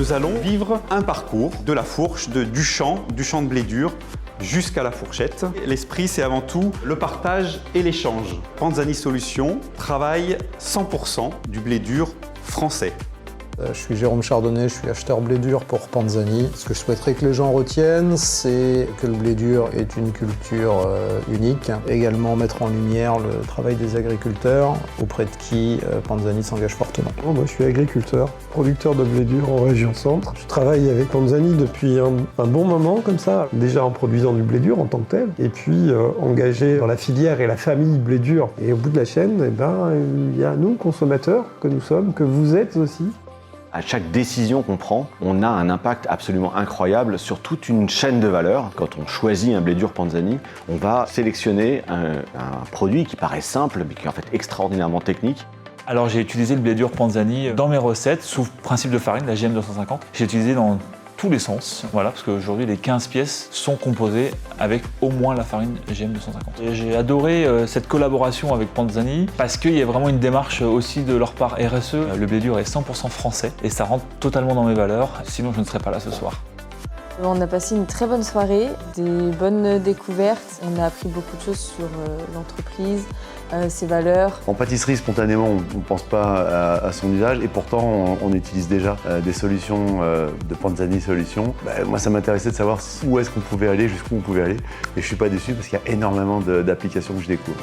Nous allons vivre un parcours de la fourche, du champ de blé dur, jusqu'à la fourchette. L'esprit, c'est avant tout le partage et l'échange. Panzani Solutions travaille 100% du blé dur français. Je suis Jérôme Chardonnay, je suis acheteur blé dur pour Panzani. Ce que je souhaiterais que les gens retiennent, c'est que le blé dur est une culture unique. Également mettre en lumière le travail des agriculteurs, auprès de qui Panzani s'engage fortement. Moi, je suis agriculteur, producteur de blé dur en région centre. Je travaille avec Panzani depuis un bon moment comme ça, déjà en produisant du blé dur en tant que tel, et puis engagé dans la filière et la famille blé dur. Et au bout de la chaîne, il y a nous, consommateurs, que nous sommes, que vous êtes aussi. À chaque décision qu'on prend, on a un impact absolument incroyable sur toute une chaîne de valeur. Quand on choisit un blé dur Panzani, on va sélectionner un produit qui paraît simple, mais qui est en fait extraordinairement technique. Alors j'ai utilisé le blé dur Panzani dans mes recettes sous principe de farine, la GM250. J'ai utilisé dans tous les sens, voilà, parce qu'aujourd'hui les 15 pièces sont composées avec au moins la farine GM250. Et j'ai adoré cette collaboration avec Panzani parce qu'il y a vraiment une démarche aussi de leur part RSE. Le blé dur est 100% français et ça rentre totalement dans mes valeurs, sinon je ne serais pas là ce soir. On a passé une très bonne soirée, des bonnes découvertes. On a appris beaucoup de choses sur l'entreprise, ses valeurs. En pâtisserie, spontanément, on ne pense pas à son usage et pourtant on utilise déjà des solutions de Panzani Solutions. Moi, ça m'intéressait de savoir où est-ce qu'on pouvait aller, jusqu'où on pouvait aller. Et je ne suis pas déçu parce qu'il y a énormément d'applications que je découvre.